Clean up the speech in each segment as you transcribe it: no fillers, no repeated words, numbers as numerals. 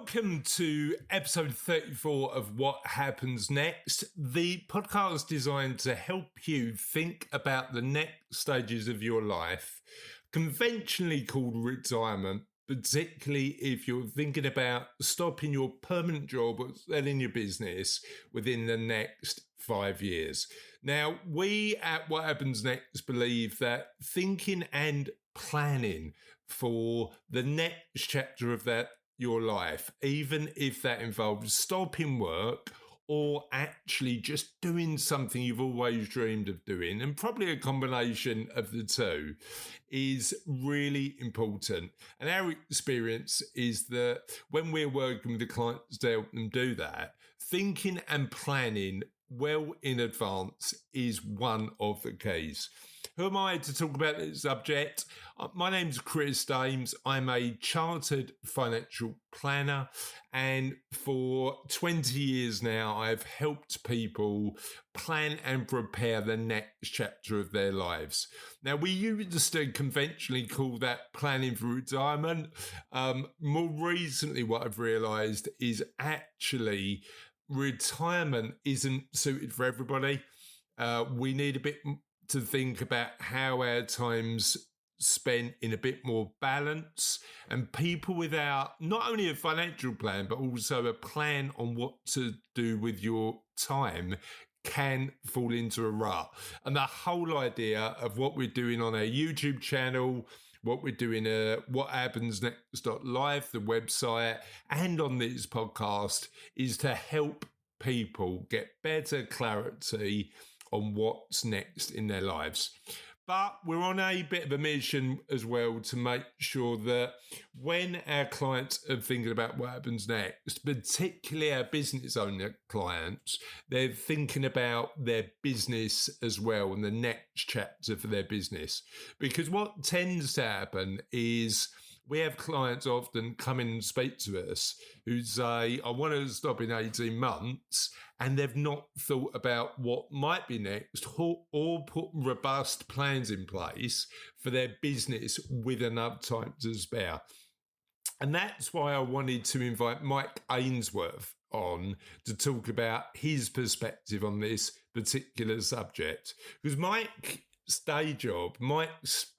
Welcome to episode 34 of What Happens Next, the podcast designed to help you think about the next stages of your life, conventionally called retirement, particularly if you're thinking about stopping your permanent job or selling your business within the next 5 years. Now, we at What Happens Next believe that thinking and planning for the next chapter of your life, even if that involves stopping work or actually just doing something you've always dreamed of doing, and probably a combination of the two, is really important. And our experience is that when we're working with the clients to help them do that, thinking and planning well in advance is one of the keys. Who am I to talk about this subject? My name's Chris Dames. I'm a chartered financial planner, and for 20 years now, I've helped people plan and prepare the next chapter of their lives. Now, we used to conventionally call that planning for retirement. More recently, what I've realised is actually retirement isn't suited for everybody. We need a bit to think about how our time's spent in a bit more balance, and people without not only a financial plan but also a plan on what to do with your time can fall into a rut. And the whole idea of what we're doing on our YouTube channel, what we're doing What Happens Next.live, the website, and on this podcast is to help people get better clarity on what's next in their lives. But we're on a bit of a mission as well to make sure that when our clients are thinking about what happens next, particularly our business owner clients, they're thinking about their business as well and the next chapter for their business. Because what tends to happen is we have clients often come in and speak to us who say, I want to stop in 18 months, and they've not thought about what might be next or put robust plans in place for their business with enough time to spare. And that's why I wanted to invite Mike Ainsworth on to talk about his perspective on this particular subject. Because Mike's day job, Mike's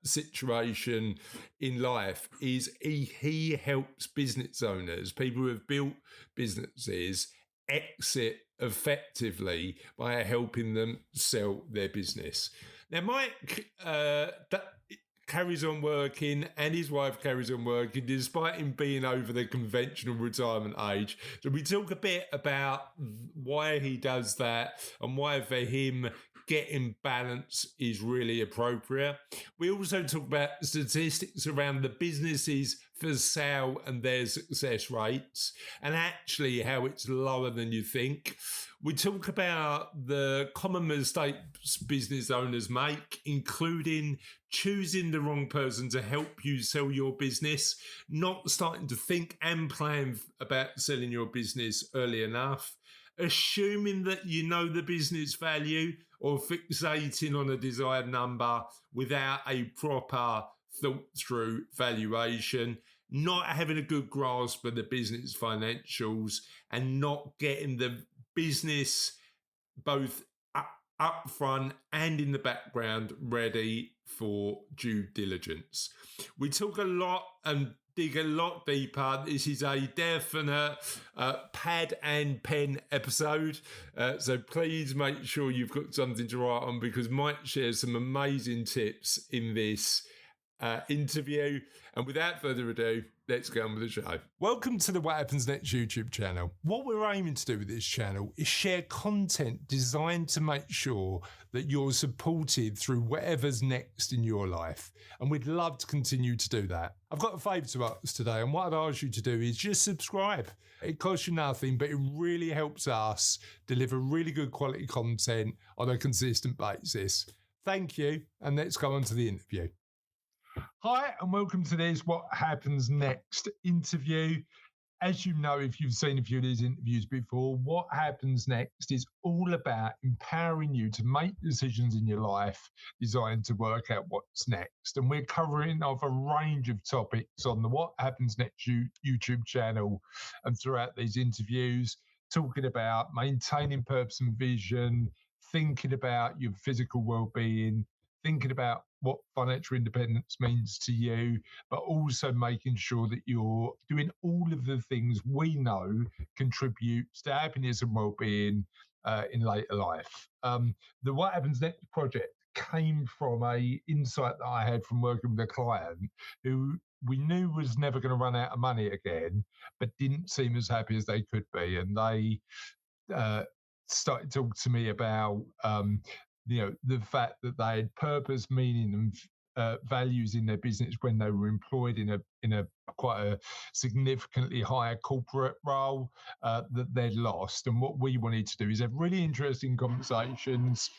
situation in life is he helps business owners, people who have built businesses, exit effectively by helping them sell their business. Now, Mike carries on working, and his wife carries on working despite him being over the conventional retirement age. So we talk a bit about why he does that and why for him getting balance is really appropriate. We also talk about statistics around the businesses for sale and their success rates, and actually how it's lower than you think. We talk about the common mistakes business owners make, including choosing the wrong person to help you sell your business, not starting to think and plan about selling your business early enough, assuming that you know the business value or fixating on a desired number without a proper thought-through valuation, not having a good grasp of the business financials, and not getting the business both up front and in the background ready for due diligence. We talk a lot and dig a lot deeper. This is a definite pad and pen episode, so please make sure you've got something to write on, because Mike shares some amazing tips in this interview. And without further ado, let's get on with the show. Welcome to the What Happens Next YouTube channel. What we're aiming to do with this channel is share content designed to make sure that you're supported through whatever's next in your life. And we'd love to continue to do that. I've got a favour to ask today, and what I'd ask you to do is just subscribe. It costs you nothing, but it really helps us deliver really good quality content on a consistent basis. Thank you, and let's go on to the interview. Hi, and welcome to this What Happens Next interview. as you know, if you've seen a few of these interviews before, what happens next is all about empowering you to make decisions in your life designed to work out what's next. And we're covering off a range of topics on the What Happens Next YouTube channel and throughout these interviews, talking about maintaining purpose and vision, thinking about your physical well-being, thinking about what financial independence means to you, but also making sure that you're doing all of the things we know contributes to happiness and well-being in later life. The What Happens Next project came from a insight that I had from working with a client who we knew was never going to run out of money again, but didn't seem as happy as they could be. And they started to talk to me about the fact that they had purpose, meaning, and values in their business when they were employed in a quite a significantly higher corporate role that they'd lost. And what we wanted to do is have really interesting conversations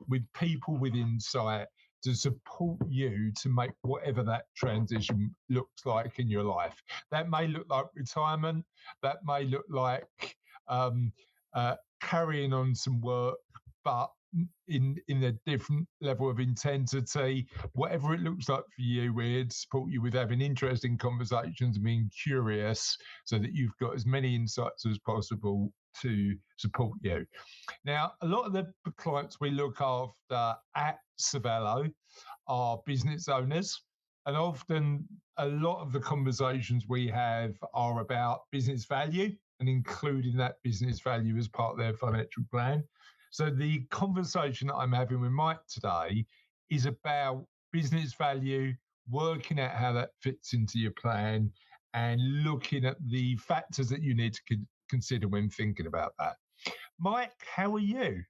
with people with insight to support you to make whatever that transition looks like in your life. That may look like retirement. That may look like carrying on some work, but in a different level of intensity. Whatever it looks like for you, we're here to support you with having interesting conversations and being curious so that you've got as many insights as possible to support you. Now, a lot of the clients we look after at Savello are business owners, and often a lot of the conversations we have are about business value and including that business value as part of their financial plan. So the conversation that I'm having with Mike today is about business value, working out how that fits into your plan, and looking at the factors that you need to consider when thinking about that. Mike, how are you?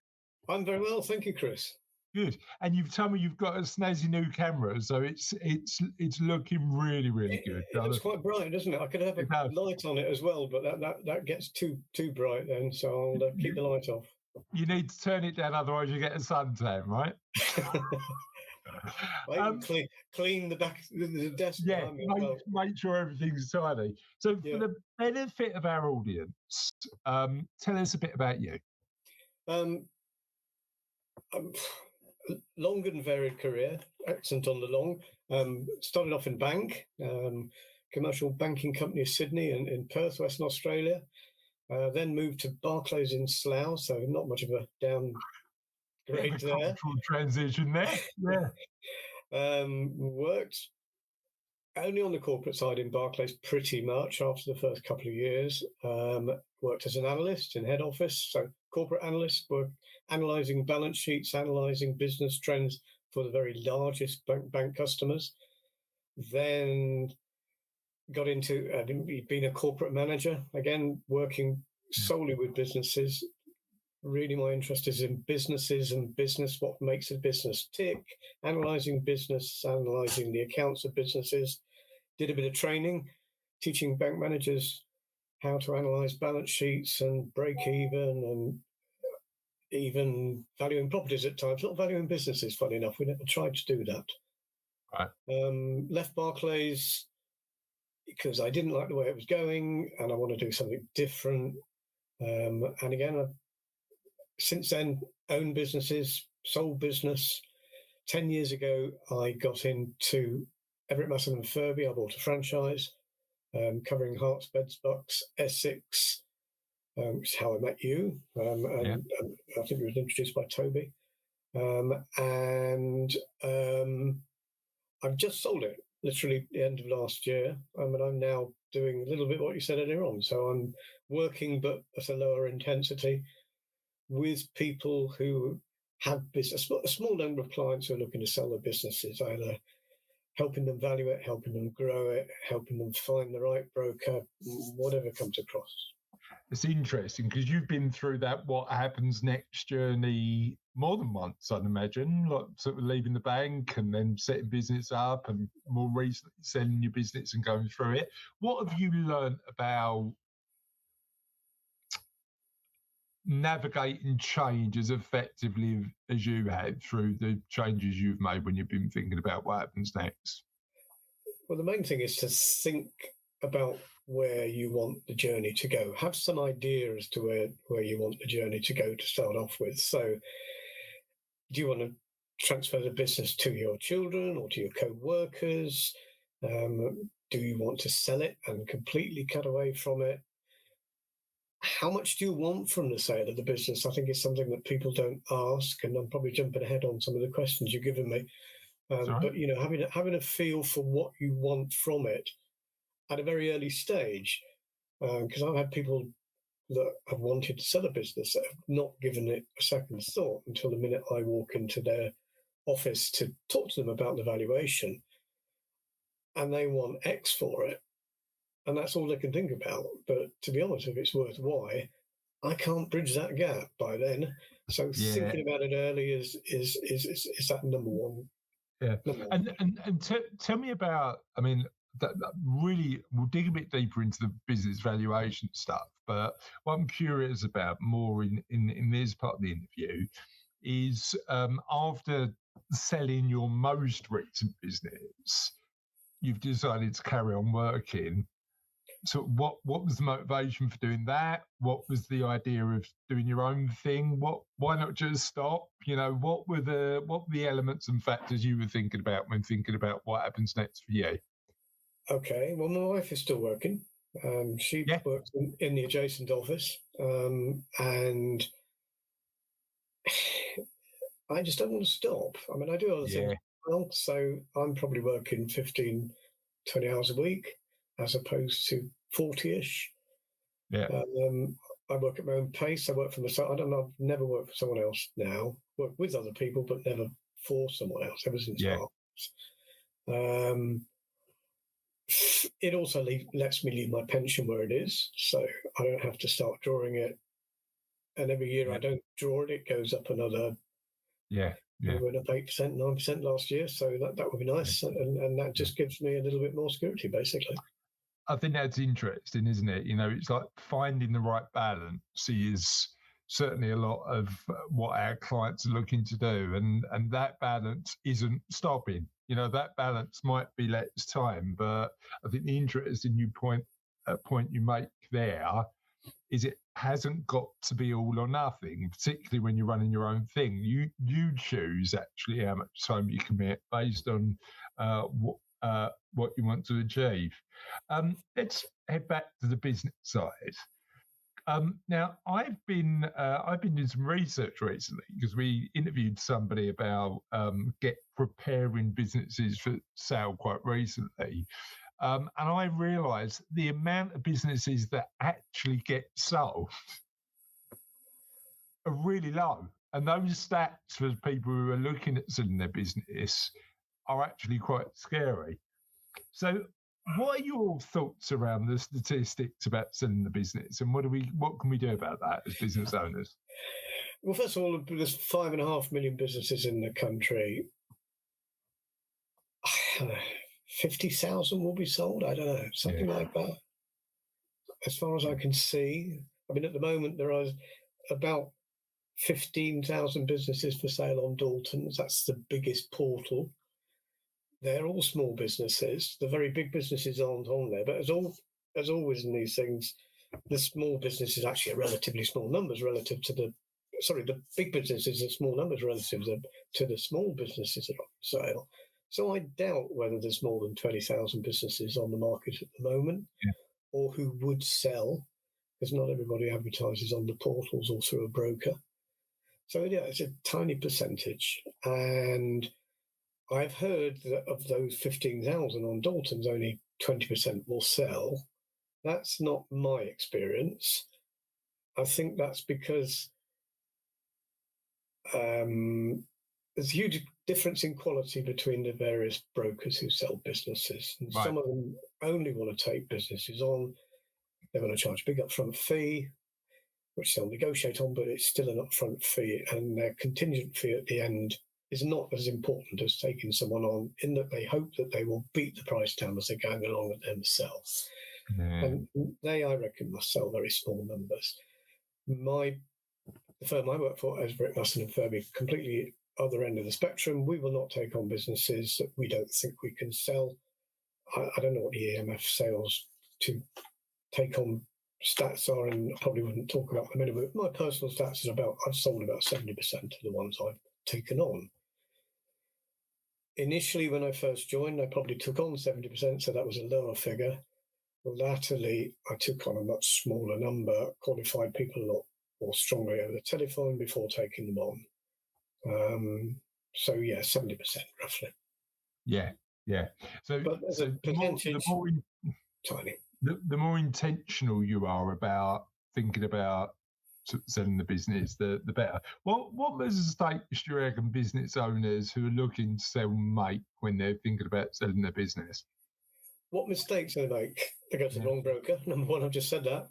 I'm very well, thank you, Chris. Good. And you've told me you've got a snazzy new camera, so it's looking really, really good. It looks quite bright, doesn't it? I could have a light on it as well, but that gets too bright then, so I'll keep the light off. You need to turn it down, otherwise you get a suntan, right? Clean the back, the desk. Yeah, make sure everything's tidy. So for the benefit of our audience, tell us a bit about you. Long and varied career, accent on the long. Started off in bank, commercial banking company of Sydney and in Perth, Western Australia. Then moved to Barclays in Slough, so not much of a downgrade there. Transition there. Yeah. Worked only on the corporate side in Barclays pretty much after the first couple of years. Worked as an analyst in head office, so corporate analyst, worked analysing balance sheets, analysing business trends for the very largest bank customers. Then got into being a corporate manager, again, working solely with businesses. Really, my interest is in businesses and business, what makes a business tick, analysing business, analysing the accounts of businesses. Did a bit of training, teaching bank managers how to analyse balance sheets and break even, and even valuing properties at times, not valuing businesses, funny enough. We never tried to do that. Right. Left Barclays because I didn't like the way it was going and I want to do something different. And again, I've since then owned businesses, sold business. 10 years ago, I got into Everett Massey and Furby. I bought a franchise covering Herts, Beds, Bucks, Essex, which is how I met you. And I think it was introduced by Toby. And I've just sold it, literally the end of last year. And I'm now doing a little bit what you said earlier on. So I'm working, but at a lower intensity, with people who have business, a small number of clients who are looking to sell their businesses, either helping them value it, helping them grow it, helping them find the right broker, whatever comes across. It's interesting because you've been through that What Happens Next journey more than once, I'd imagine, like sort of leaving the bank and then setting business up and more recently selling your business and going through it. What have you learned about navigating change as effectively as you have through the changes you've made when you've been thinking about what happens next? Well, the main thing is to think about where you want the journey to go. Have some idea as to where you want the journey to go to start off with. So do you want to transfer the business to your children or to your co-workers? Do you want to sell it and completely cut away from it? How much do you want from the sale of the business? I think it's something that people don't ask, and I'm probably jumping ahead on some of the questions you've given me. But having a feel for what you want from it at a very early stage, because I've had people that have wanted to sell a business that have not given it a second thought until the minute I walk into their office to talk to them about the valuation, and they want X for it, and that's all they can think about. But to be honest, if it's worth Y, I can't bridge that gap by then. So thinking about it early is that number one. Yeah, and tell me about. I mean, that really, we'll dig a bit deeper into the business valuation stuff. But what I'm curious about more in this part of the interview is after selling your most recent business, you've decided to carry on working. So what was the motivation for doing that? What was the idea of doing your own thing? Why not just stop? What were the elements and factors you were thinking about when thinking about what happens next for you? Okay, well, my wife is still working. She works in the adjacent office, and I just don't want to stop. I mean, I do other things well, so I'm probably working 15, 20 hours a week as opposed to 40-ish. Yeah. I work at my own pace. I work for myself. I've never worked for someone else now. Work with other people, but never for someone else ever since it also lets me leave my pension where it is, so I don't have to start drawing it. And every year I don't draw it, it goes up another. We went up 8%, 9% last year, so that would be nice, and that just gives me a little bit more security, basically. I think that's interesting, isn't it? It's like finding the right balance is certainly a lot of what our clients are looking to do, and that balance isn't stopping. That balance might be less time, but I think the interesting point you make there is it hasn't got to be all or nothing, particularly when you're running your own thing. You choose actually how much time you commit based on what you want to achieve. Let's head back to the business side. Now, I've been doing some research recently because we interviewed somebody about preparing businesses for sale quite recently. And I realised the amount of businesses that actually get sold are really low. And those stats for people who are looking at selling their business are actually quite scary. So what are your thoughts around the statistics about selling the business, and what can we do about that as business owners? Well, first of all, there's 5.5 million businesses in the country. 50,000 will be sold. I don't know, something like that. As far as I can see, I mean, at the moment there are about 15,000 businesses for sale on Dalton's. That's the biggest portal. They're all small businesses. The very big businesses aren't on there. But as always in these things, the small business is actually a relatively small numbers relative to the big businesses are small numbers relative to the small businesses that are on sale. So I doubt whether there's more than 20,000 businesses on the market at the moment, or who would sell, because not everybody advertises on the portals or through a broker. So it's a tiny percentage. And I've heard that of those 15,000 on Dalton's, only 20% will sell. That's not my experience. I think that's because there's a huge difference in quality between the various brokers who sell businesses. And some of them only want to take businesses on. They want to charge a big upfront fee, which they'll negotiate on, but it's still an upfront fee. And their contingent fee at the end is not as important as taking someone on, in that they hope that they will beat the price down as they're going along at themselves. And they, I reckon, must sell very small numbers. The firm I work for, Ainsworth, and Furby, completely other end of the spectrum. We will not take on businesses that we don't think we can sell. I don't know what the EMF sales to take on stats are, and I probably wouldn't talk about them anyway. My personal stats is I've sold about 70% of the ones I've taken on. Initially, when I first joined, I probably took on 70%, so that was a lower figure. Latterly, I took on a much smaller number, qualified people a lot more strongly over the telephone before taking them on. So yeah, 70% roughly. Yeah. So the percentage, tiny. The more intentional you are about thinking about selling the business, the better. What mistakes do you reckon business owners who are looking to sell make when they're thinking about selling their business? What mistakes they make? They go to the wrong broker. Number one, I've just said that.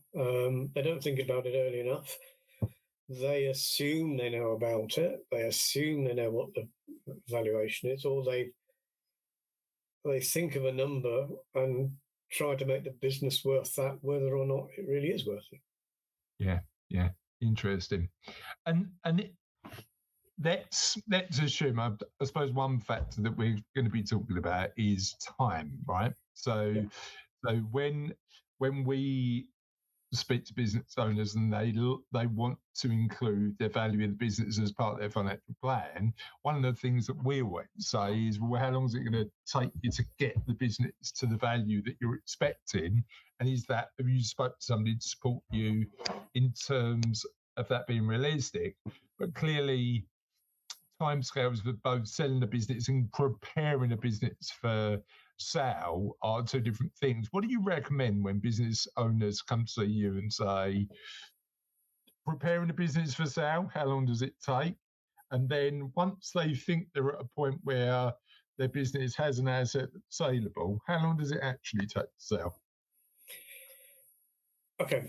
They don't think about it early enough. They assume they know about it. They assume they know what the valuation is, or they think of a number and try to make the business worth that, whether or not it really is worth it. Yeah, interesting. And let's assume, I suppose one factor that we're going to be talking about is time, right? So when we speak to business owners and they want to include their value in the business as part of their financial plan, one of the things that we always say is, well, how long is it going to take you to get the business to the value that you're expecting? And have you spoke to somebody to support you in terms of that being realistic? But clearly, timescales for both selling a business and preparing a business for sale are two different things. What do you recommend when business owners come to see you and say, preparing a business for sale, how long does it take? And then once they think they're at a point where their business has an asset that's saleable, how long does it actually take to sell? Okay,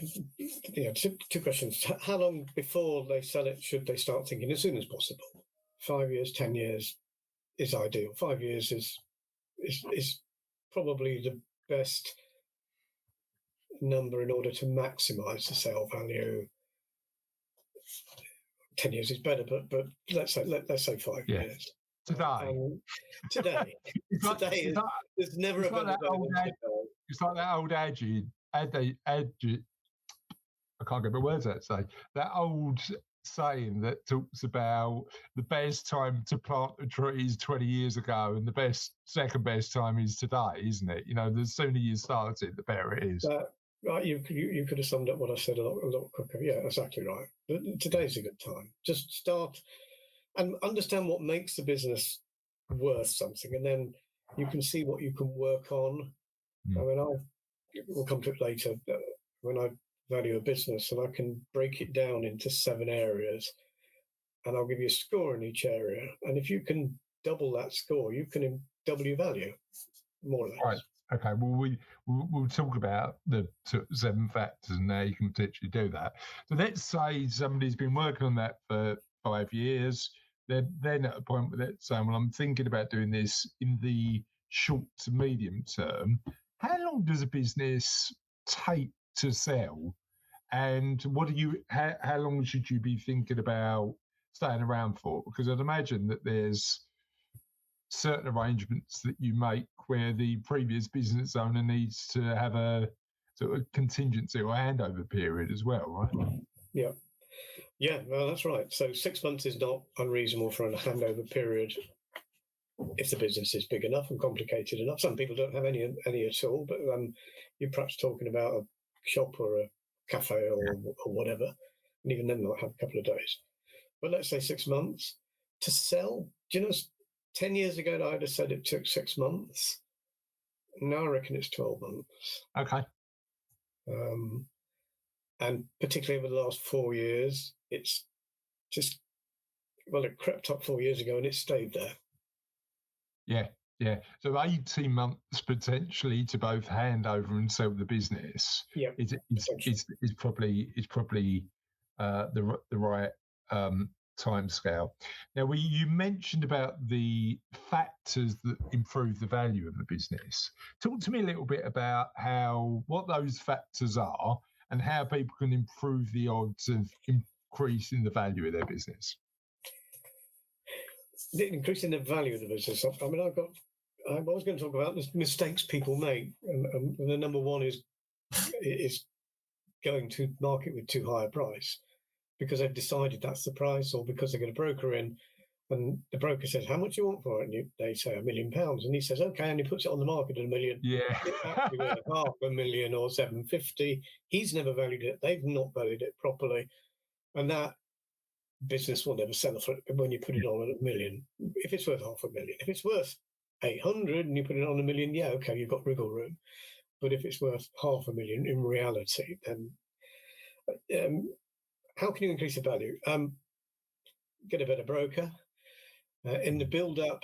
yeah, two questions. How long before they sell it should they start thinking? As soon as possible. 5 years, 10 years is ideal. 5 years is probably the best number in order to maximize the sale value. 10 years is better, but let's say 5 years. Today there's never a better day. It's like that old adage. I can't get my words out to say. That old saying that talks about the best time to plant a tree is 20 years ago and the second best time is today, isn't it? The sooner you start it, the better it is. Right, you could have summed up what I said a lot quicker. Yeah, exactly right. Today's a good time. Just start and understand what makes the business worth something, and then you can see what you can work on. I mean, we'll come to it later. When I value a business, and I can break it down into 7 areas, and I'll give you a score in each area. And if you can double that score, you can double your value, more or less. Right. Okay. Well, we'll talk about the 7 factors and how you can potentially do that. So let's say somebody's been working on that for 5 years. They're then at a point where they're saying, well, I'm thinking about doing this in the short to medium term. How long does a business take to sell? And how long should you be thinking about staying around for? Because I'd imagine that there's certain arrangements that you make where the previous business owner needs to have a sort of contingency or handover period as well, right? Yeah, well, that's right. So 6 months is not unreasonable for a handover period if the business is big enough and complicated enough. Some people don't have any at all, but you're perhaps talking about a shop or a cafe or whatever, and even then might have a couple of days. But let's say 6 months to sell. Do you know, 10 years ago, I'd have said it took 6 months. Now I reckon it's 12 months. Okay. And particularly over the last 4 years, it's just, it crept up 4 years ago and it stayed there. Yeah. So 18 months potentially to both hand over and sell the business. Yeah. Is probably the right time scale. Now, you mentioned about the factors that improve the value of the business. Talk to me a little bit about what those factors are and how people can improve the odds of increasing the value of their business. Increasing the value of the business. I mean, I was going to talk about the mistakes people make, and the number one is is going to market with too high a price because they've decided that's the price, or because they're going to broker in, and the broker says, how much do you want for it? And they say £1 million, and he says, okay, and he puts it on the market at $1 million. Yeah. It's actually worth $500,000 or 750. He's never valued it. They've not valued it properly, and that business will never sell for it when you put it on at $1 million. If it's worth $500,000, if it's worth 800 and you put it on $1 million, yeah, okay, you've got wriggle room. But if it's worth $500,000 in reality, then how can you increase the value? Get a better broker. In the build-up,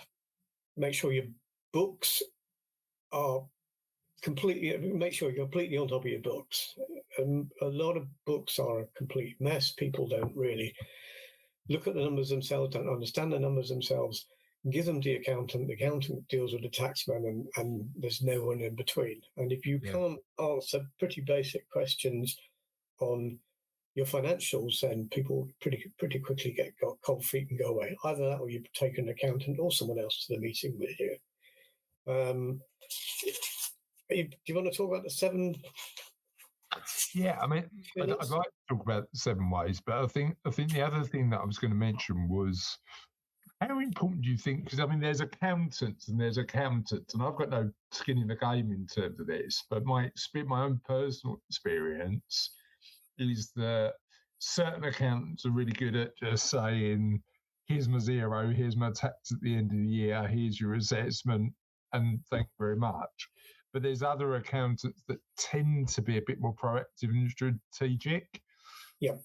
make sure your books are make sure you're completely on top of your books. A lot of books are a complete mess. People don't really look at the numbers themselves, don't understand the numbers themselves. Give them to the accountant deals with the taxman, and there's no one in between. And if you can't answer pretty basic questions on your financials, then people pretty quickly got cold feet and go away. Either that, or you take an accountant or someone else to the meeting with you. Do you want to talk about the 7? Yeah, I mean, I'd like to talk about 7 ways, but I think the other thing that I was going to mention was, how important do you think? Because I mean, there's accountants and there's accountants, and I've got no skin in the game in terms of this, but my own personal experience is that certain accountants are really good at just saying, here's my zero, here's my tax at the end of the year, here's your assessment, and thank you very much. But there's other accountants that tend to be a bit more proactive and strategic. Yeah.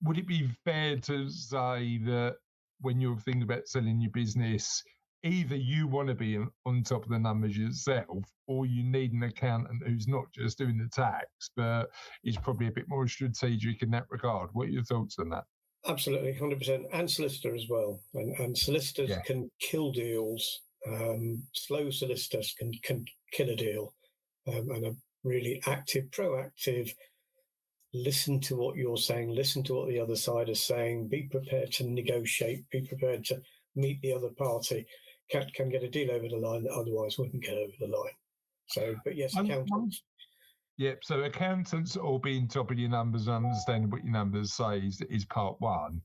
Would it be fair to say that when you're thinking about selling your business, either you want to be on top of the numbers yourself, or you need an accountant who's not just doing the tax, but is probably a bit more strategic in that regard? What are your thoughts on that? Absolutely, 100%. And solicitor as well. And solicitors can kill deals. Slow solicitors can kill a deal. And a really active, proactive, listen to what you're saying, listen to what the other side is saying, be prepared to negotiate, be prepared to meet the other party, can get a deal over the line that otherwise wouldn't get over the line. So, but yes, accountants. Yep. So accountants or being top of your numbers and understanding what your numbers say is part one.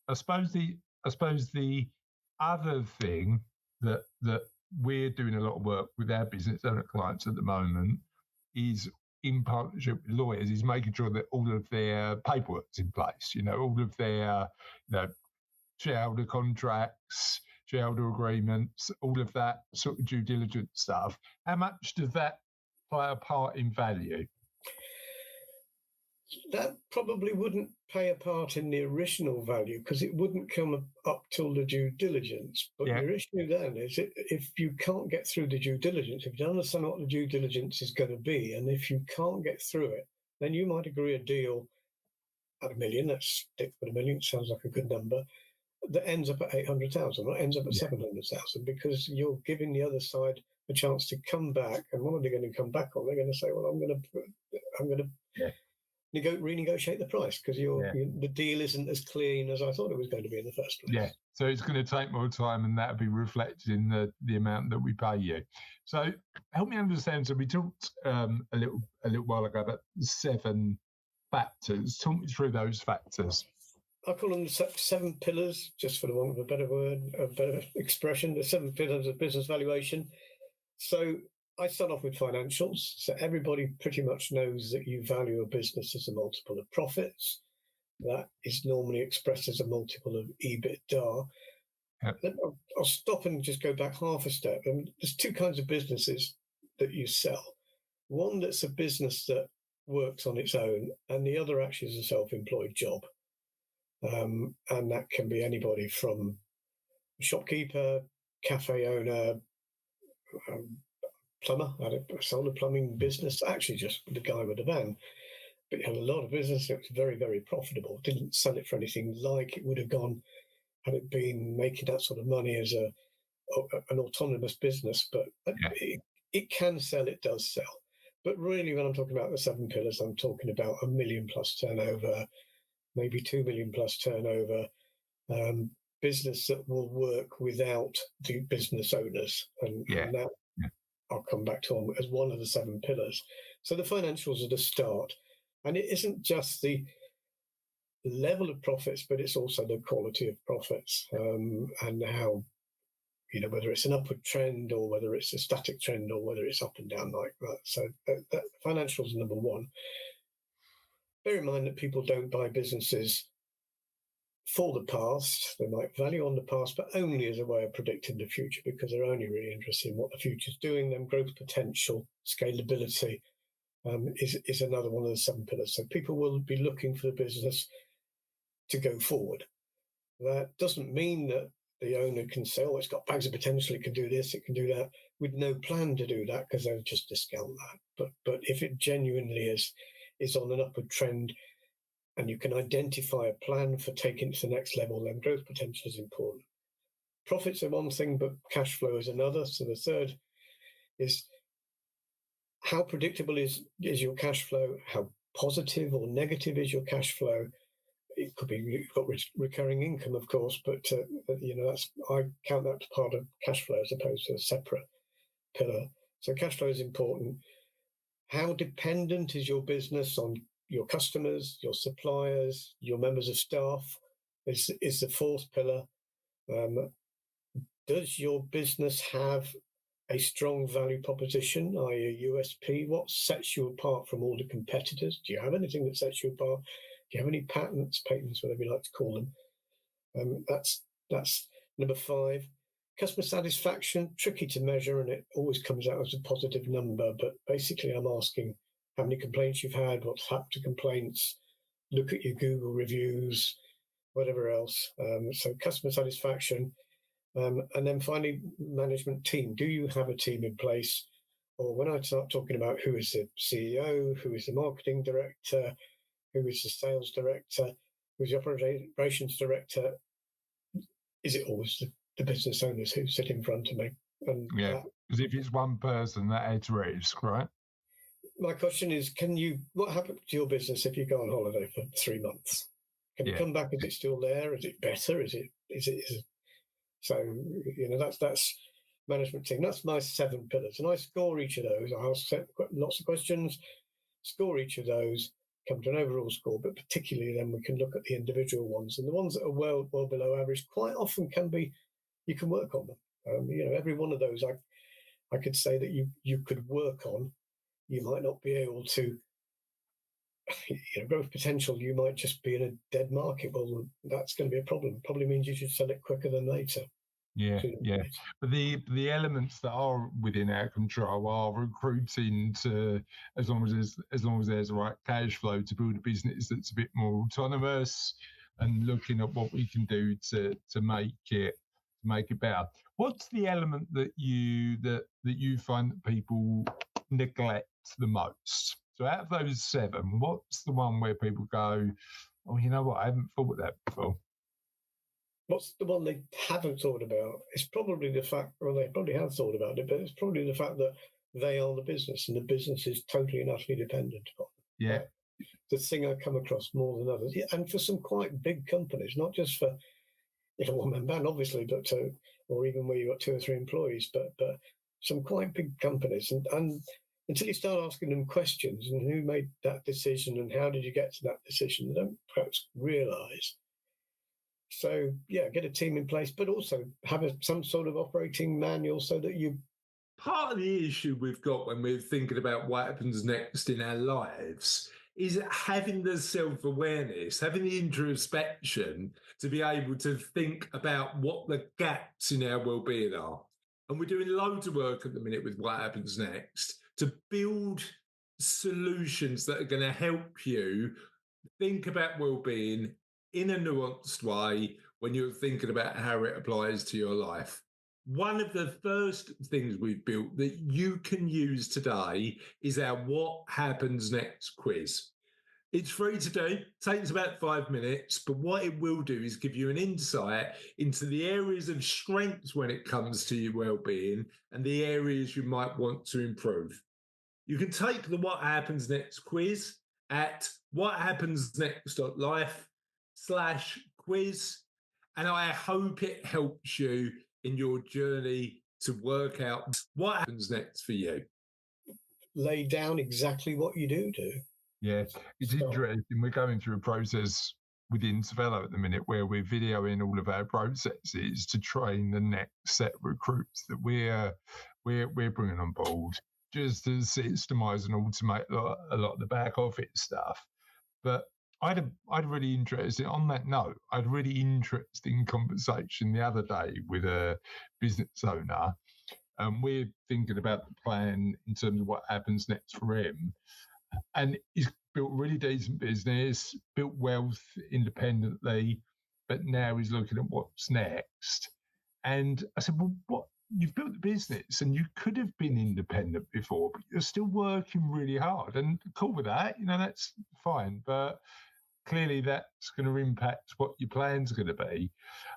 I suppose the other thing that we're doing a lot of work with our business owner clients at the moment is, in partnership with lawyers, is making sure that all of their paperwork's in place. All of their shareholder contracts, shareholder agreements, all of that sort of due diligence stuff. How much does that play a part in value? That probably wouldn't play a part in the original value because it wouldn't come up till the due diligence. But your issue then is if you can't get through the due diligence, if you don't understand what the due diligence is going to be, and if you can't get through it, then you might agree a deal at $1 million. Let's stick with $1 million. Sounds like a good number. That ends up at 800,000 or ends up at 700,000 because you're giving the other side a chance to come back. And what are they going to come back on? They're going to say, well, I'm going to renegotiate the price because the deal isn't as clean as I thought it was going to be in the first place. Yeah, so it's going to take more time, and that'll be reflected in the amount that we pay you. So help me understand. So we talked a little while ago about 7 factors. Talk me through those factors. I call them the 7 pillars, just for the want of a better word, a better expression. The 7 pillars of business valuation. So I start off with financials. So everybody pretty much knows that you value a business as a multiple of profits. That is normally expressed as a multiple of EBITDA. Yep. I'll stop and just go back half a step. There's 2 kinds of businesses that you sell. One that's a business that works on its own, and the other actually is a self-employed job. And that can be anybody from shopkeeper, cafe owner, plumber. I sold a plumbing business, actually just the guy with the van. But he had a lot of business. It was very, very profitable. Didn't sell it for anything like it would have gone had it been making that sort of money as an autonomous business. But it can sell, it does sell. But really, when I'm talking about the 7 pillars, I'm talking about $1 million plus turnover, maybe $2 million plus turnover, business that will work without the business owners. And that I'll come back to as one of the 7 pillars. So the financials are the start. And it isn't just the level of profits, but it's also the quality of profits, and how, whether it's an upward trend or whether it's a static trend or whether it's up and down like that. So that financials are number one. Bear in mind that people don't buy businesses for the past. They might value on the past, but only as a way of predicting the future, because they're only really interested in what the future's doing. Then growth potential, scalability is another one of the 7 pillars. So people will be looking for the business to go forward. That doesn't mean that the owner can say, oh, it's got bags of potential, it can do this, it can do that, with no plan to do that, because they'll just discount that. But if it genuinely is on an upward trend, and you can identify a plan for taking it to the next level, then growth potential is important. Profits are one thing, but cash flow is another. So the third is, how predictable is your cash flow? How positive or negative is your cash flow? It could be you've got recurring income, of course, but I count that as part of cash flow as opposed to a separate pillar. So cash flow is important. How dependent is your business on your customers, your suppliers, your members of staff? Is the fourth pillar. Does your business have a strong value proposition, i.e. a USP? What sets you apart from all the competitors? Do you have anything that sets you apart? Do you have any patents, whatever you like to call them? That's number 5. Customer satisfaction, tricky to measure, and it always comes out as a positive number. But basically, I'm asking how many complaints you've had, what's happened to complaints, look at your Google reviews, whatever else. So customer satisfaction. And then finally, management team. Do you have a team in place? Or when I start talking about who is the CEO, who is the marketing director, who is the sales director, who's the operations director, is it always the business owners who sit in front of me? And yeah, because if it's one person, that adds risk, right? My question is, what happens to your business if you go on holiday for 3 months? Can you come back? Is it still there? Is it better? Is it? So, that's management team. That's my 7 pillars. And I score each of those. I ask lots of questions, score each of those, come to an overall score, but particularly then we can look at the individual ones. And the ones that are well below average quite often you can work on them. Every one of those I could say that you could work on. You might not be able to, growth potential, you might just be in a dead market. Well, that's going to be a problem. Probably means you should sell it quicker than later. Yeah. But the elements that are within our control are recruiting to, as long as there's the right cash flow, to build a business that's a bit more autonomous, and looking at what we can do to make it better. What's the element that you find that people neglect the most? So out of those 7, what's the one where people go, oh, you know what, I haven't thought of that before? What's the one they haven't thought about? It's probably the fact, well, they probably have thought about it, but it's probably the fact that they are the business and the business is totally and utterly dependent upon them. Yeah. The thing I come across more than others, and for some quite big companies, not just for one-man band, obviously, but or even where you've got 2 or 3 employees, but some quite big companies. And until you start asking them questions and who made that decision and how did you get to that decision, they don't perhaps realise. So, get a team in place, but also have some sort of operating manual so that you... Part of the issue we've got when we're thinking about what happens next in our lives is having the self-awareness, having the introspection to be able to think about what the gaps in our well-being are. And we're doing loads of work at the minute with what happens next to build solutions that are going to help you think about well-being in a nuanced way when you're thinking about how it applies to your life. One of the first things we've built that you can use today is our What Happens Next quiz. It's free to do, takes about 5 minutes, but what it will do is give you an insight into the areas of strengths when it comes to your well-being and the areas you might want to improve. You can take the What Happens Next quiz at whathappensnext.life/quiz, and I hope it helps you in your journey to work out what happens next for you. lay down exactly what you do. Yeah, it's So, interesting. We're going through a process within Savello at the minute where we're videoing all of our processes to train the next set of recruits that we're bringing on board, just to systemize and automate a lot of the back office stuff. But I'd a really interesting, on that note, I had a really interesting conversation the other day with a business owner. We're thinking about the plan in terms of what happens next for him. And he's built a really decent business, built wealth independently, but now he's looking at what's next. And I said, well, what? You've built the business and you could have been independent before, but you're still working really hard. And cool with that, that's fine. But clearly that's going to impact what your plan's going to be.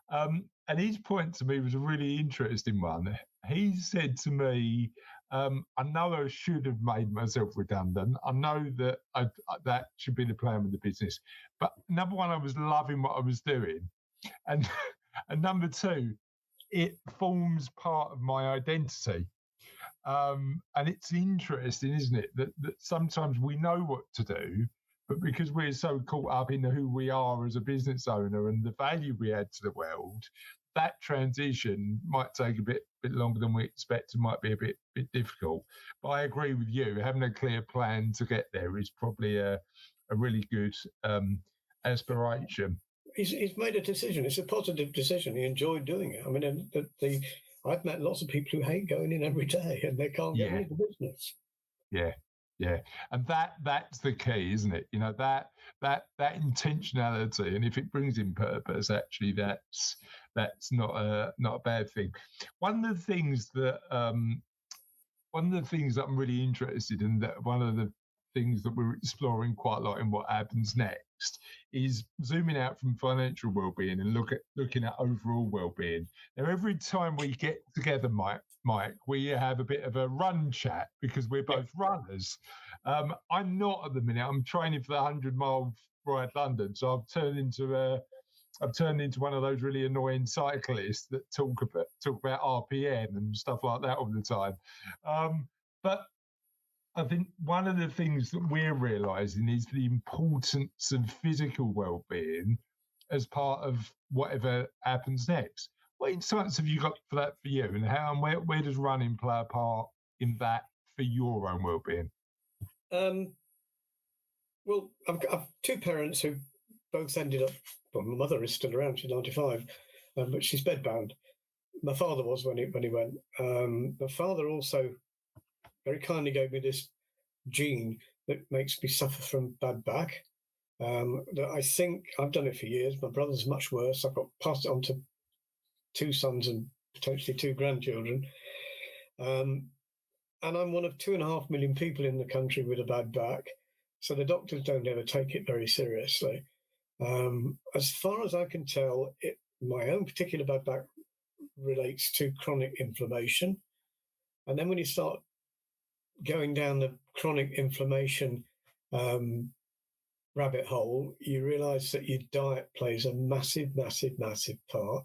And his point to me was a really interesting one. He said to me, I know I should have made myself redundant. I know that that should be the plan with the business. But number one, I was loving what I was doing. And, and number two, it forms part of my identity. And it's interesting, isn't it, that sometimes we know what to do, but because we're so caught up in who we are as a business owner and the value we add to the world, that transition might take a bit longer than we expect and might be a bit difficult. But I agree with you. Having a clear plan to get there is probably a really good aspiration. He's made a decision. It's a positive decision. He enjoyed doing it. I mean, I've met lots of people who hate going in every day and they can't get rid of the business. Yeah, and that's the key, isn't it? That intentionality, and if it brings in purpose, actually, that's not a bad thing. One of the things that I'm really interested in, that one of the things that we're exploring quite a lot in what happens next, is zooming out from financial well-being and looking at overall well-being. Now, every time we get together, Mike, we have a bit of a run chat because we're both runners. I'm not at the minute. I'm training for the 100-mile ride London, so I've turned into one of those really annoying cyclists that talk about RPM and stuff like that all the time. But I think one of the things that we're realising is the importance of physical well-being as part of whatever happens next. What insights have you got for that for you, and where does running play a part in that for your own well-being? Well, I've two parents who both ended up. Well, my mother is still around; she's 95, but she's bedbound. My father was when he went. My father also very kindly gave me this gene that makes me suffer from bad back. That I think I've done it for years. My brother's much worse. I've got passed it on to 2 sons and potentially 2 grandchildren. And I'm one of 2.5 million people in the country with a bad back. So the doctors don't ever take it very seriously. As far as I can tell, my own particular bad back relates to chronic inflammation. And then when you start going down the chronic inflammation rabbit hole, you realize that your diet plays a massive, massive, massive part.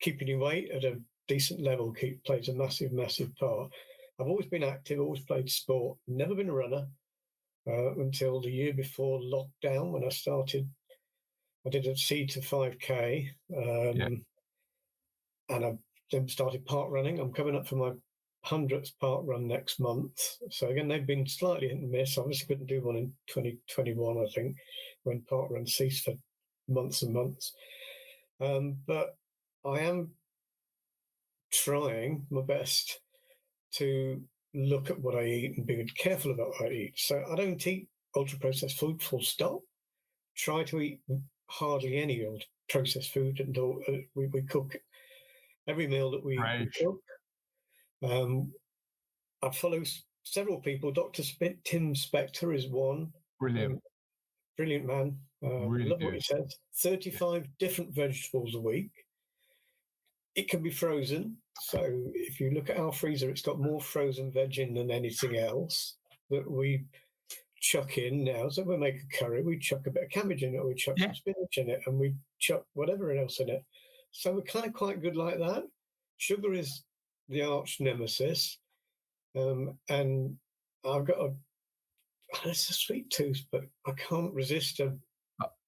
Keeping your weight at a decent level plays a massive, massive part. I've always been active, always played sport, never been a runner until the year before lockdown when I started. I did a C to 5K and I then started park running. I'm coming up for my 100th park run next month. So again, they've been slightly hit and miss. I obviously couldn't do one in 2021, I think, when park runs ceased for months and months. But I am trying my best to look at what I eat and be careful about what I eat. So I don't eat ultra-processed food, full stop. Try to eat hardly any processed food until we cook every meal that we cook. I follow several people. Dr. Tim Spector is one. Brilliant. Brilliant man. Really love good. what he says. 35 different vegetables a week. It can be frozen. So if you look at our freezer, it's got more frozen veg in than anything else that we chuck in now. So we make a curry, we chuck a bit of cabbage in it, or we chuck some spinach in it, and we chuck whatever else in it. So we're kind of quite good like that. Sugar is the arch nemesis. And I've got it's a sweet tooth, but I can't resist a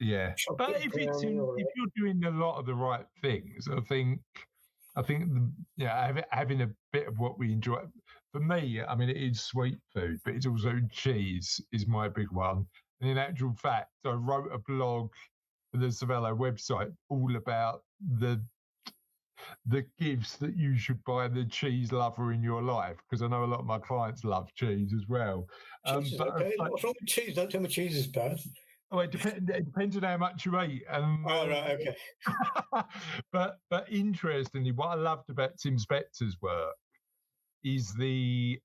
Yeah, but chocolate if brownie or if you're doing a lot of the right things, I think having a bit of what we enjoy. For me, I mean, it is sweet food, but it's also cheese is my big one. And in actual fact, I wrote a blog for the Savello website all about the gifts that you should buy the cheese lover in your life, because I know a lot of my clients love cheese as well. cheese is okay. What's wrong with cheese? Don't tell me cheese is bad. Oh, it depends on how much you eat. Oh, right, okay. but interestingly, what I loved about Tim Spector's work is the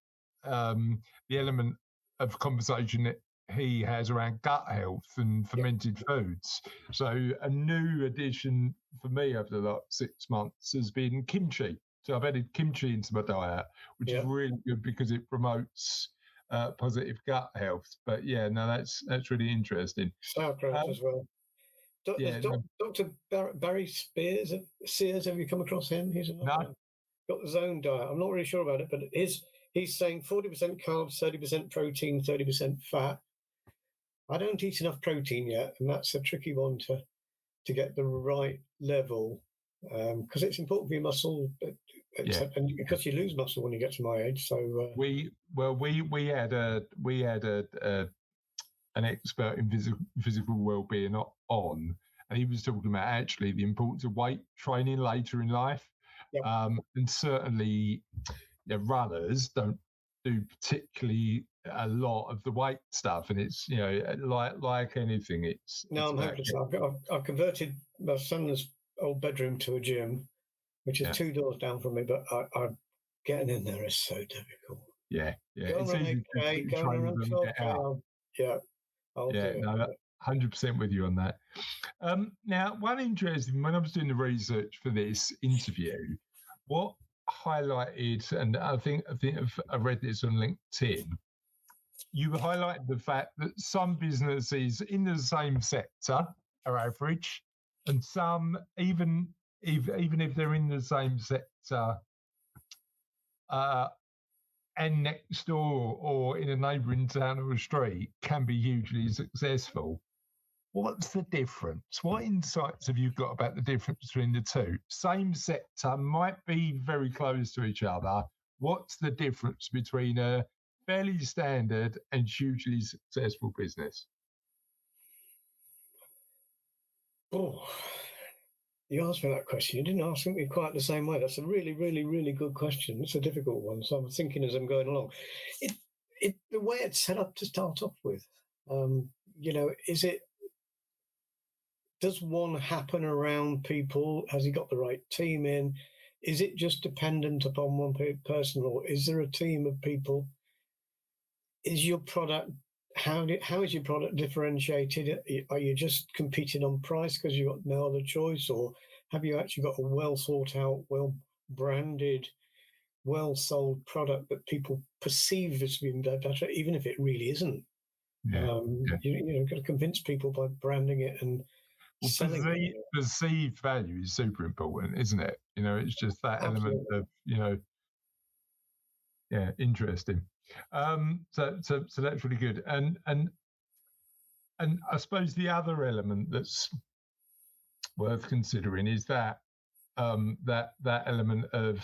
element of conversation that he has around gut health and fermented foods. So a new addition for me over the last 6 months has been kimchi. So I've added kimchi into my diet, which is really good because it promotes positive gut health. But yeah, no, that's really interesting. Sauerkraut as well. Dr. Barry Sears, have you come across him? He's got his own diet. I'm not really sure about it, but he's saying 40% carbs, 30% protein, 30% fat. I don't eat enough protein yet, and that's a tricky one to get the right level, because it's important for your muscle, and because you lose muscle when you get to my age. So we had an expert in physical well-being on, and he was talking about actually the importance of weight training later in life. And certainly runners don't do particularly a lot of the weight stuff, and it's like anything, it's I'm hopeless. I've converted my son's old bedroom to a gym, which is 2 doors down from me, but I'm getting in there is so difficult. It's easy to train them and get out. I'll do it. No, 100% with you on that. Now, one interesting, when I was doing the research for this interview, what highlighted, and I think I read this on LinkedIn, you highlighted the fact that some businesses in the same sector are average, and some, even if they're in the same sector, and next door or in a neighbouring town or a street, can be hugely successful. What's the difference? What insights have you got about the difference between the two? Same sector, might be very close to each other. What's the difference between a fairly standard and hugely successful business? You asked me that question. You didn't ask me quite the same way. That's a really, really, really good question. It's a difficult one. So I'm thinking as I'm going along. The way it's set up to start off with, does one happen around people? Has he got the right team in? Is it just dependent upon one person, or is there a team of people? Is your product, how is your product differentiated? Are you just competing on price because you've got no other choice, or have you actually got a well thought out, well branded, well sold product that people perceive as being better, even if it really isn't? You've got to convince people by branding it and selling it. Perceived value is super important, isn't it? It's just that element of interesting. So that's really good. And I suppose the other element that's worth considering is that that element of,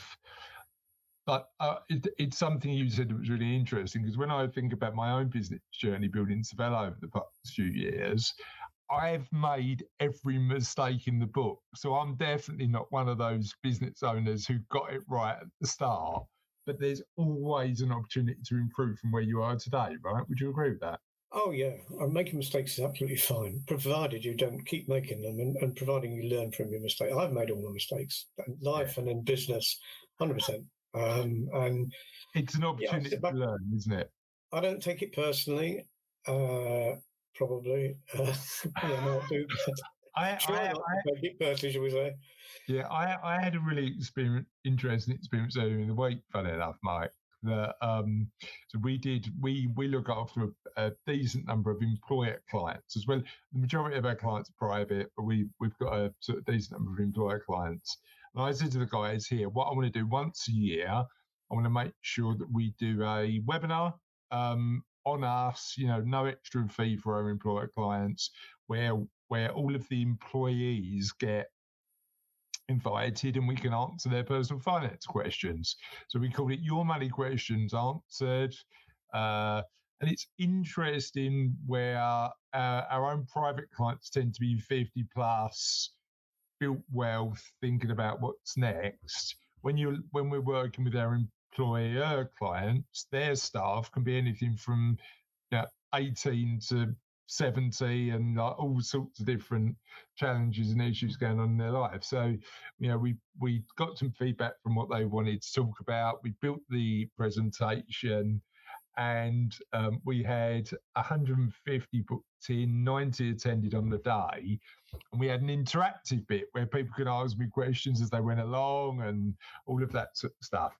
but it's something you said that was really interesting, because when I think about my own business journey building Savello over the past few years, I've made every mistake in the book. So I'm definitely not one of those business owners who got it right at the start, but there's always an opportunity to improve from where you are today, right? Would you agree with that? Oh, yeah. Making mistakes is absolutely fine, provided you don't keep making them and providing you learn from your mistake. I've made all my mistakes in life and in business, 100%. And it's an opportunity to learn, isn't it? I don't take it personally, probably. I might do, but try not to take it personally, shall we say. Yeah, I had a really interesting experience earlier in the week, funny enough, Mike. So we look after a decent number of employer clients as well. The majority of our clients are private, but we've got a sort of decent number of employer clients. And I said to the guys here, what I want to do once a year, I want to make sure that we do a webinar on us, no extra fee for our employer clients, where all of the employees get invited and we can answer their personal finance questions. So we call it Your Money Questions Answered. And it's interesting where our own private clients tend to be 50 plus, built wealth, thinking about what's next. When we're working with our employer clients, their staff can be anything from 18 to 70 and like all sorts of different challenges and issues going on in their life. So, we got some feedback from what they wanted to talk about. We built the presentation, and we had 150 booked in, 90 attended on the day. And we had an interactive bit where people could ask me questions as they went along and all of that sort of stuff.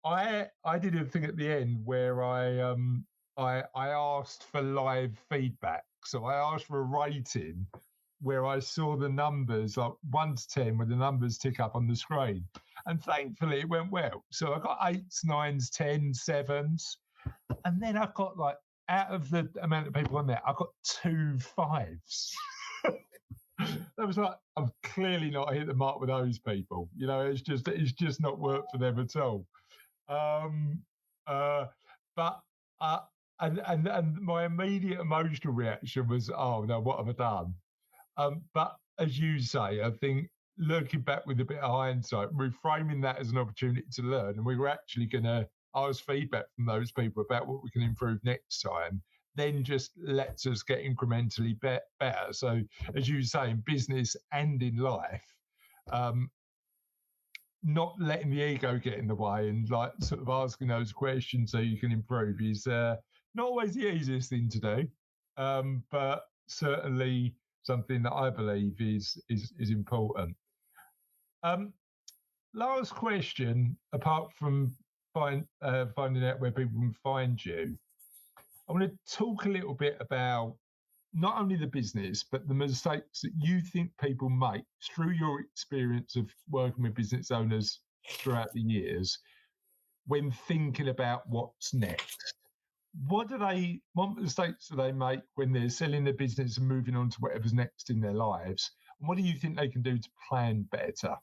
I did a thing at the end where I asked for live feedback. So I asked for a rating where I saw the numbers, like 1 to 10, where the numbers tick up on the screen. And thankfully it went well. So I got 8s, 9s, 10s, 7s. And then I got out of the amount of people on there, I got 2 5s. That was I've clearly not hit the mark with those people. It's just not worked for them at all. And my immediate emotional reaction was, oh no, what have I done? But as you say, I think looking back with a bit of hindsight, reframing that as an opportunity to learn, and we were actually going to ask feedback from those people about what we can improve next time, then just lets us get incrementally better. So as you say, in business and in life, not letting the ego get in the way and sort of asking those questions so you can improve is not always the easiest thing to do, but certainly something that I believe is important. Last question, apart from finding out where people can find you, I want to talk a little bit about not only the business, but the mistakes that you think people make through your experience of working with business owners throughout the years when thinking about what's next. What mistakes do they make when they're selling their business and moving on to whatever's next in their lives? And what do you think they can do to plan better?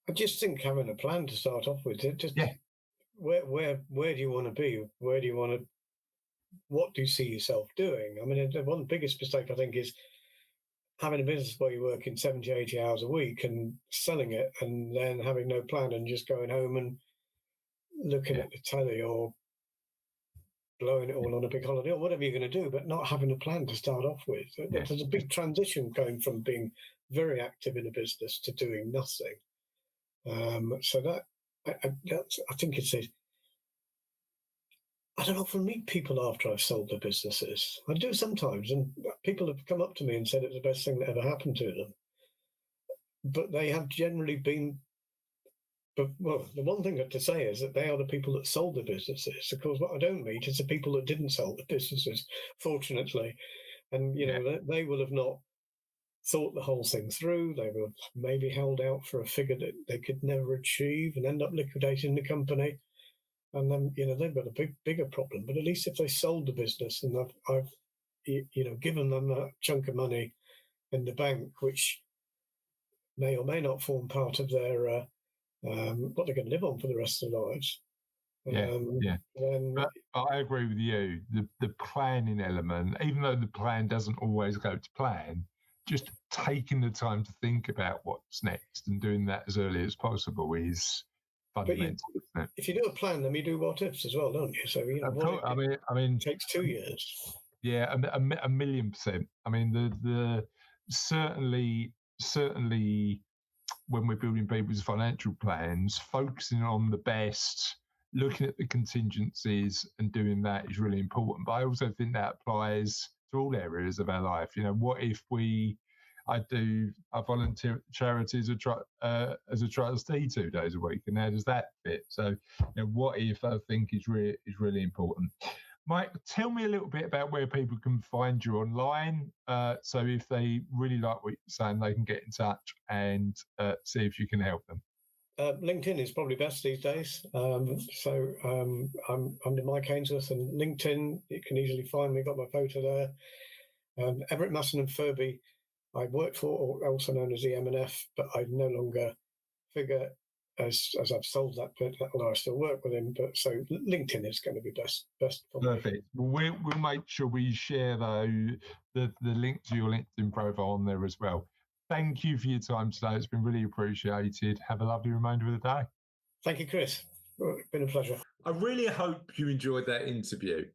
I just think having a plan to start off with, where do you want to be? What do you see yourself doing? I mean, the one biggest mistake I think is having a business where you're working 70, 80 hours a week and selling it and then having no plan and just going home and looking at the telly or blowing it all on a big holiday or whatever you're going to do, but not having a plan to start off with. There's a big transition going from being very active in a business to doing nothing. So that I think it's a, I don't often meet people after I've sold their businesses. I do sometimes, and people have come up to me and said it's the best thing that ever happened to them. But they have generally been. But well, the one thing to say is that they are the people that sold the businesses. Of course, what I don't meet is the people that didn't sell the businesses, fortunately, and they will have not thought the whole thing through. They were maybe held out for a figure that they could never achieve and end up liquidating the company. And then, they've got a bigger problem. But at least if they sold the business and I've given them a chunk of money in the bank, which may or may not form part of their what they're going to live on for the rest of their lives. But I agree with you. The planning element, even though the plan doesn't always go to plan, just taking the time to think about what's next and doing that as early as possible is fundamental. If you do a plan, then you do what ifs as well, don't you? So I mean, it takes 2 years. Yeah, a 1,000,000%. I mean, the certainly when we're building people's financial plans, focusing on the best, looking at the contingencies and doing that is really important. But I also think that applies to all areas of our life. What if I volunteer at charity as a trustee 2 days a week, and how does that fit? So, what if I think is really important. Mike, tell me a little bit about where people can find you online. So if they really like what you're saying, they can get in touch and see if you can help them. LinkedIn is probably best these days. So I'm under Mike Ainsworth and LinkedIn. You can easily find me. Got my photo there. Everett Masson and Furby, I worked for, or also known as the M&F, but I no longer figure as I've sold that bit, although I still work with him. But so LinkedIn is going to be best for me. Perfect. We'll make sure we share the link to your LinkedIn profile on there as well. Thank you for your time today. It's been really appreciated. Have a lovely remainder of the day. Thank you, Chris. It's been a pleasure. I really hope you enjoyed that interview.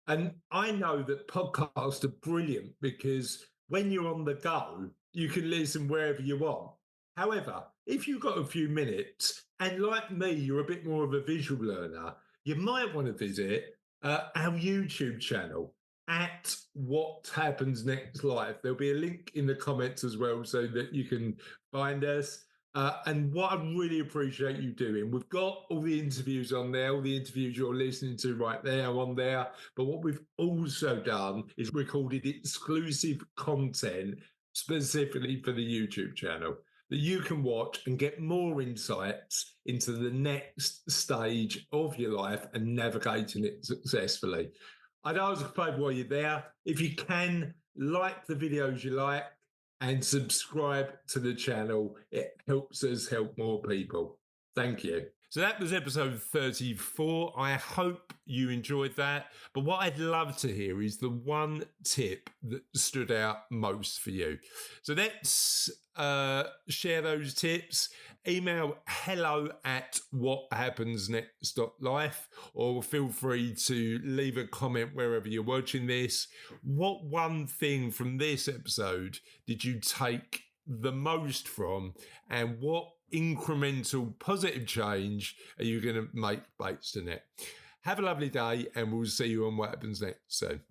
And I know that podcasts are brilliant because when you're on the go, you can listen wherever you want. However, if you've got a few minutes and like me, you're a bit more of a visual learner, you might want to visit our YouTube channel at What Happens Next Live. There'll be a link in the comments as well so that you can find us. And what I really appreciate you doing, we've got all the interviews on there, all the interviews you're listening to right there on there. But what we've also done is recorded exclusive content specifically for the YouTube channel that you can watch and get more insights into the next stage of your life and navigating it successfully. I'd ask while you're there, if you can, like the videos you like and subscribe to the channel. It helps us help more people. Thank you. So that was episode 34. I hope you enjoyed that. But what I'd love to hear is the one tip that stood out most for you. So let's share those tips. Email hello@whathappensnext.life, or feel free to leave a comment wherever you're watching this. What one thing from this episode did you take the most from, and what incremental positive change are you going to make based on it? Have a lovely day, and we'll see you on What Happens Next soon.